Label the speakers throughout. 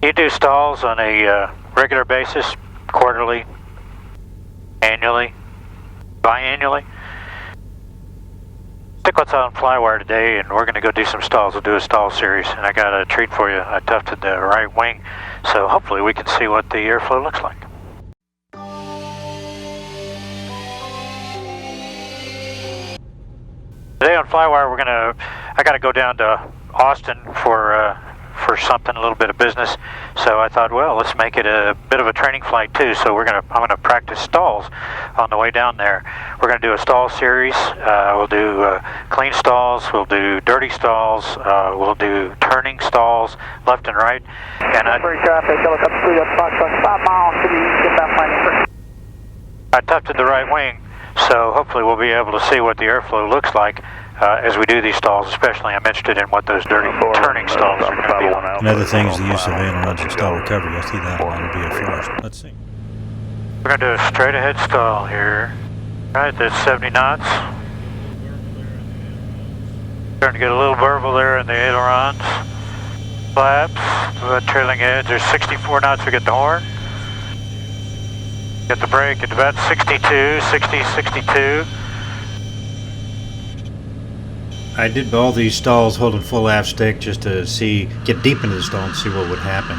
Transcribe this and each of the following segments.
Speaker 1: You do stalls on a regular basis, quarterly, annually, biannually? Stick what's on FlyWire today, and we're going to go do some stalls. We'll do a stall series, and I got a treat for you. I tufted the right wing, so hopefully we can see what the airflow looks like. Today on FlyWire, I got to go down to Austin for something, a little bit of business. So I thought, well, let's make it a bit of a training flight too. So I'm gonna practice stalls on the way down there. We're gonna do a stall series. We'll do clean stalls. We'll do dirty stalls. We'll do turning stalls, left and right. And I tufted the right wing, so hopefully we'll be able to see what the airflow looks like. As we do these stalls, especially, I'm interested in what those dirty turning stalls are going to be like.
Speaker 2: Another thing is the use of ailerons and stall recovery. You'll see that on VFRs. Let's see.
Speaker 1: We're going to do a straight ahead stall here. All right, that's 70 knots. Starting to get a little burble there in the ailerons. Flaps, trailing edge. There's 64 knots. We get the horn. Get the brake at about 62, 60, 62.
Speaker 2: I did all these stalls holding full aft stick just to get deep into the stall and see what would happen.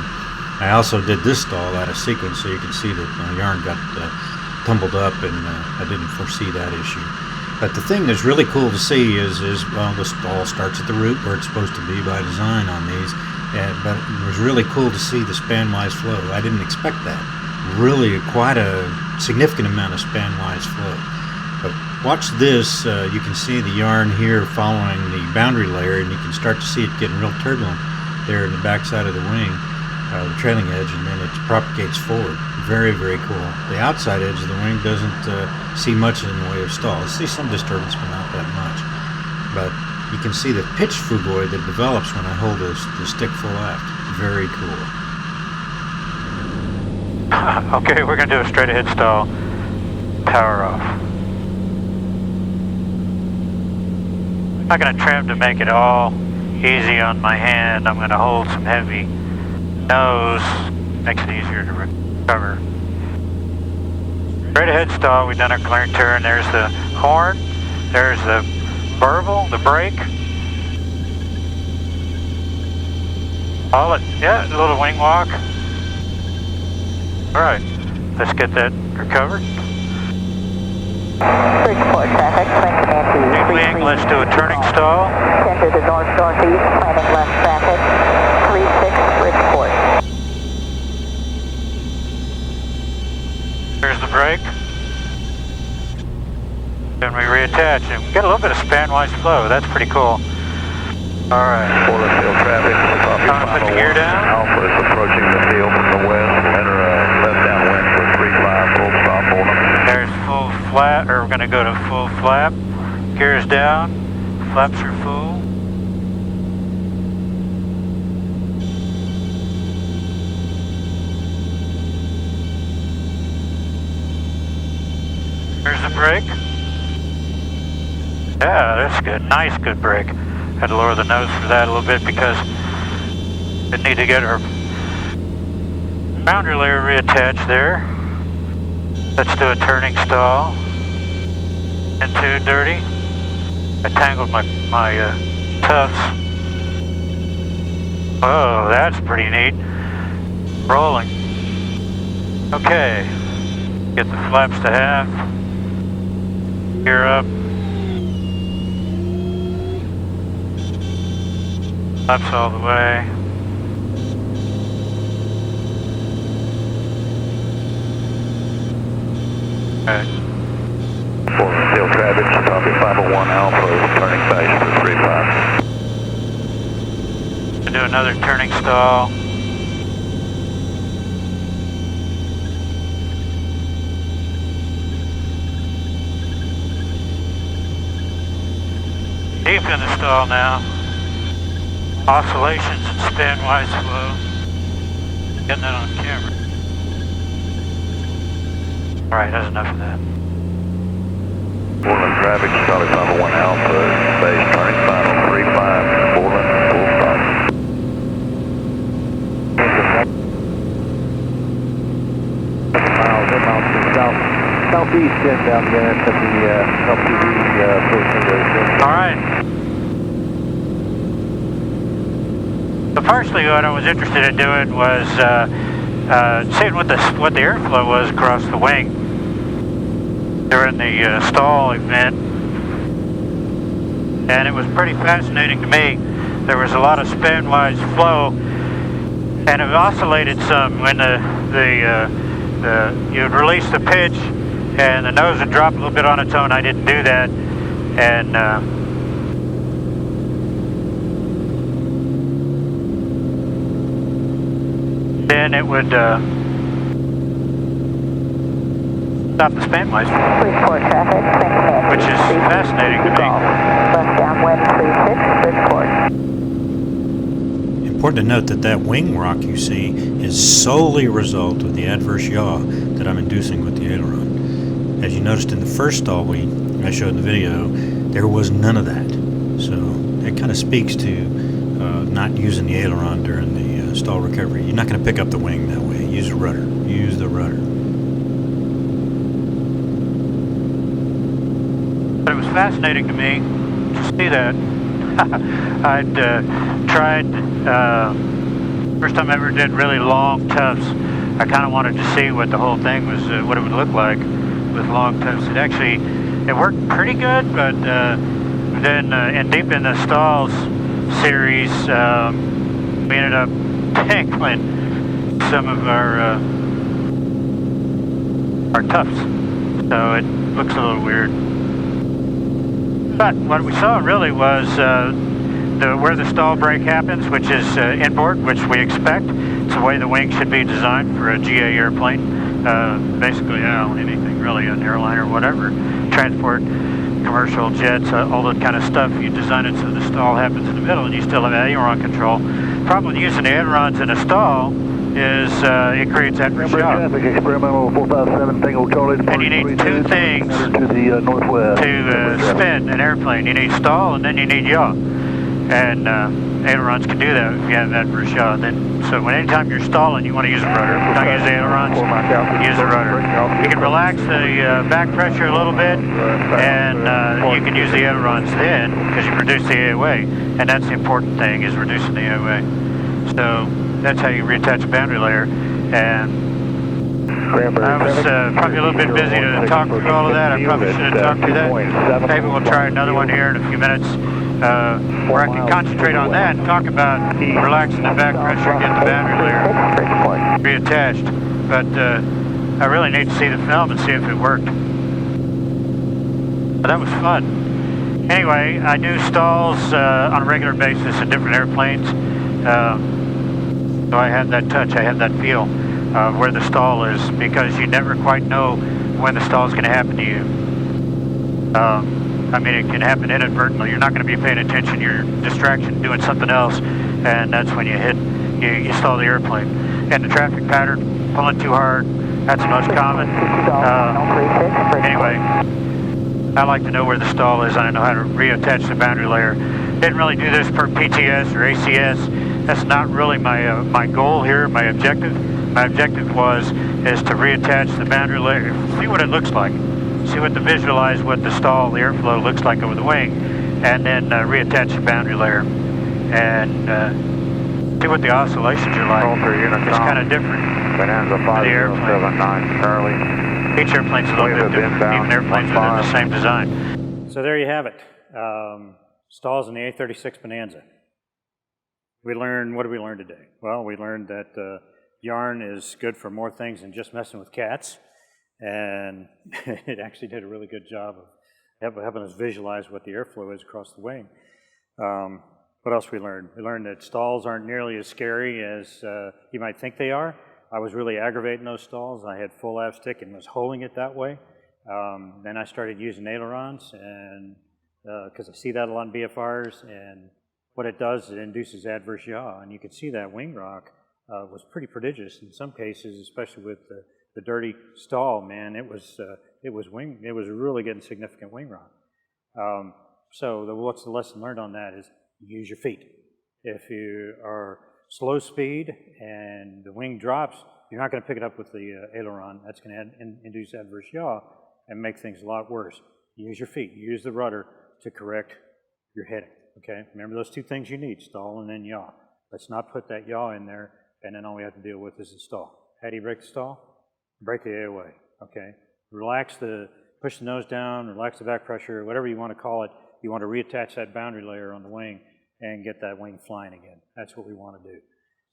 Speaker 2: I also did this stall out of sequence, so you can see that my yarn got tumbled up, and I didn't foresee that issue. But the thing that's really cool to see is well, the stall starts at the root where it's supposed to be by design on these, but it was really cool to see the span-wise flow. I didn't expect that. Really quite a significant amount of span-wise flow. But watch this, you can see the yarn here following the boundary layer, and you can start to see it getting real turbulent there in the backside of the wing, the trailing edge, and then it propagates forward. Very, very cool. The outside edge of the wing doesn't see much in the way of stall. It sees some disturbance, but not that much. But you can see the pitch phugoid that develops when I hold the stick full aft. Very cool.
Speaker 1: Okay, we're going to do a straight ahead stall. Power off. I'm not going to trim to make it all easy on my hand. I'm going to hold some heavy nose. Makes it easier to recover. Straight ahead stall, we've done our clearing turn. There's the horn. There's the burble, the brake. Yeah, a little wing walk. Alright, let's get that recovered. Wing, let's do a turning stall.
Speaker 3: Center to north-northeast, planning left traffic, 36 Bridgeport.
Speaker 1: There's the brake. Then we reattach and get a little bit of span-wise flow. That's pretty cool. Alright.
Speaker 4: Traffic.
Speaker 1: Time to put the gear down.
Speaker 4: Alpha is approaching the field from the west. Enter left downwind for 35, full stop, hold them.
Speaker 1: There's full flap, or we're going to go to full flap. Gears down, flaps are full. There's the brake. Yeah, that's good. Nice, good brake. Had to lower the nose for that a little bit because didn't need to get our boundary layer reattached there. Let's do a turning stall. And too dirty. I tangled my tufts. Oh, that's pretty neat. Rolling. Okay. Get the flaps to half. Gear up. Flaps all the way. Alright.
Speaker 4: Steel traffic, copy 501 Alpha, turning base for 35.
Speaker 1: Do another turning stall. Deep in the stall now. Oscillations and span-wise flow. Getting that on camera. Alright, that's enough of that.
Speaker 4: Portland traffic, Charlie 501 Alpha, base turning final 35, Portland, full stop. getting down the end of the LTV approaching.
Speaker 1: All right. So firstly, what I was interested in doing was seeing what the airflow was across the wing during the stall event, and it was pretty fascinating to me. There was a lot of spin-wise flow, and it oscillated some when you'd release the pitch, and the nose would drop a little bit on its own. I didn't do that, and then it would stop the spin-wise,
Speaker 3: Bridgeport traffic,
Speaker 1: which is fascinating to me.
Speaker 3: Left downwind 36, Bridgeport.
Speaker 2: Important to note that that wing rock you see is solely a result of the adverse yaw that I'm inducing with the aileron. As you noticed in the first stall I showed in the video, there was none of that. So it kind of speaks to not using the aileron during the stall recovery. You're not going to pick up the wing that way. Use a rudder. Use the rudder.
Speaker 1: But it was fascinating to me to see that. I'd tried, first time I ever did really long tufts. I kind of wanted to see what the whole thing was, what it would look like with long tufts. It worked pretty good, but then and deep in the stalls series, we ended up tangling some of our tufts, so it looks a little weird. But what we saw really was where the stall break happens, which is inboard, which we expect. It's the way the wing should be designed for a GA airplane. Basically, anything really, an airline or whatever, transport, commercial jets, all that kind of stuff. You design it so the stall happens in the middle, and you still have aileron control. The problem with using the ailerons in a stall is it creates adverse yaw.
Speaker 4: Traffic experimental 457 Tango Charlie.
Speaker 1: And you need two things
Speaker 4: to the northwest.
Speaker 1: to spin an airplane. You need stall and then you need yaw. And ailerons can do that if you have adverse yaw. So anytime you're stalling, you want to use a rudder. Don't use the ailerons, use the rudder. You can relax the back pressure a little bit, and you can use the ailerons then because you reduce the AOA. And that's the important thing, is reducing the AOA. So that's how you reattach the boundary layer. And I was probably a little bit busy to talk through all of that. I probably should have talked through that. Maybe we'll try another one here in a few minutes where I can concentrate on that and talk about relaxing the back pressure, getting the boundary layer reattached. But I really need to see the film and see if it worked. But that was fun. Anyway, I do stalls on a regular basis in different airplanes. So I had that touch, I had that feel of where the stall is, because you never quite know when the stall is going to happen to you. I mean, it can happen inadvertently. You're not going to be paying attention. You're distraction doing something else, and that's when you stall the airplane. And the traffic pattern, pulling too hard, that's the most common. Anyway, I like to know where the stall is. I know how to reattach the boundary layer. Didn't really do this per PTS or ACS. That's not really my goal here, my objective. My objective is to reattach the boundary layer, see what it looks like, visualize what the stall, the airflow looks like over the wing, and then reattach the boundary layer, and see what the oscillations are like. It's kind of different.
Speaker 4: Bonanza 5079 Charlie.
Speaker 1: Each airplane's a little bit different, even airplanes within the same design.
Speaker 2: So there you have it. Stalls in the A36 Bonanza. What did we learn today? Well, we learned that yarn is good for more things than just messing with cats. And it actually did a really good job of helping us visualize what the airflow is across the wing. What else we learned? We learned that stalls aren't nearly as scary as you might think they are. I was really aggravating those stalls. I had full av stick and was holding it that way. Then I started using ailerons, and because I see that a lot in BFRs, and what it does, it induces adverse yaw, and you could see that wing rock was pretty prodigious in some cases, especially with the dirty stall. Man, it was really getting significant wing rock. So what's the lesson learned on that is use your feet. If you are slow speed and the wing drops, you're not going to pick it up with the aileron. That's going to induce adverse yaw, and make things a lot worse. Use your feet, use the rudder to correct your heading, okay? Remember those two things you need, stall and then yaw. Let's not put that yaw in there, and then all we have to deal with is the stall. How do you break the stall? Break the airway, okay? Push the nose down, relax the back pressure, whatever you want to call it. You want to reattach that boundary layer on the wing and get that wing flying again. That's what we want to do.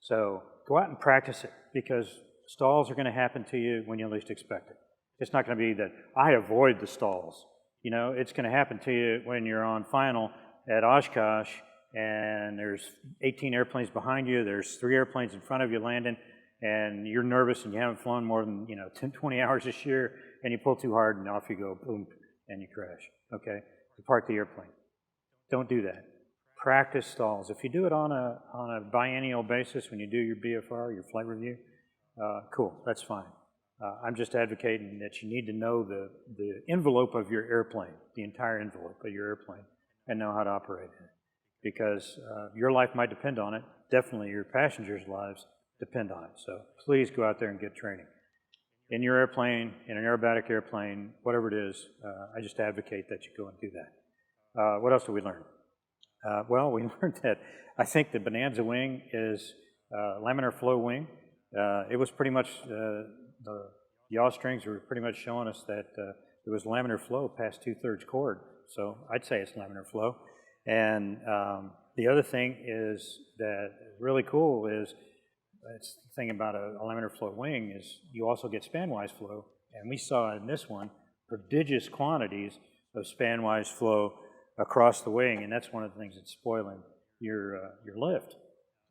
Speaker 2: So go out and practice it, because stalls are going to happen to you when you least expect it. It's not going to be that I avoid the stalls. You know, it's going to happen to you when you're on final at Oshkosh and there's 18 airplanes behind you, there's 3 airplanes in front of you landing, and you're nervous and you haven't flown more than 10, 20 hours this year, and you pull too hard and off you go, boom, and you crash, okay? You park the airplane. Don't do that. Practice stalls. If you do it on a biennial basis when you do your BFR, your flight review, cool, that's fine. I'm just advocating that you need to know the envelope of your airplane, the entire envelope of your airplane, and know how to operate it. Because your life might depend on it. Definitely your passengers' lives depend on it. So please go out there and get training. In your airplane, in an aerobatic airplane, whatever it is, I just advocate that you go and do that. What else did we learn? Well, we learned that I think the Bonanza wing is laminar flow wing. It was pretty much, the yaw strings were pretty much showing us that it was laminar flow past 2/3 chord. So I'd say it's laminar flow. And the other thing is that really cool is, it's the thing about a laminar flow wing is you also get spanwise flow. And we saw in this one prodigious quantities of spanwise flow across the wing, and that's one of the things that's spoiling your lift.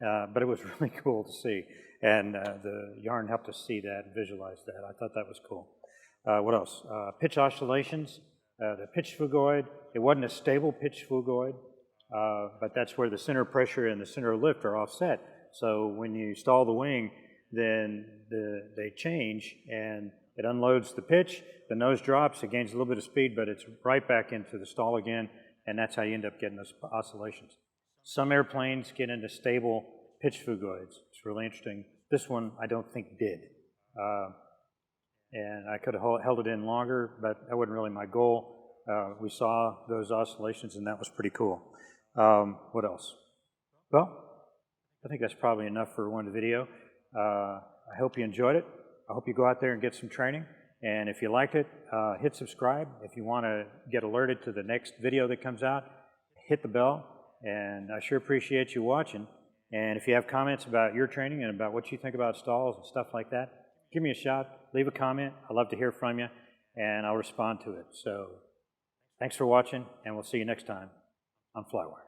Speaker 2: But it was really cool to see, and the yarn helped us see that and visualize that. I thought that was cool. What else? Pitch oscillations. The pitch phugoid, it wasn't a stable pitch phugoid, but that's where the center of pressure and the center of lift are offset. So when you stall the wing, then they change, and it unloads the pitch, the nose drops, it gains a little bit of speed, but it's right back into the stall again, and that's how you end up getting those oscillations. Some airplanes get into stable pitch phugoids. It's really interesting. This one I don't think did. And I could have held it in longer, but that wasn't really my goal. We saw those oscillations, and that was pretty cool. What else? Well, I think that's probably enough for one video. I hope you enjoyed it. I hope you go out there and get some training. And if you liked it, hit subscribe. If you want to get alerted to the next video that comes out, hit the bell. And I sure appreciate you watching. And if you have comments about your training and about what you think about stalls and stuff like that, give me a shout, leave a comment. I'd love to hear from you, and I'll respond to it. So thanks for watching, and we'll see you next time on FlyWire.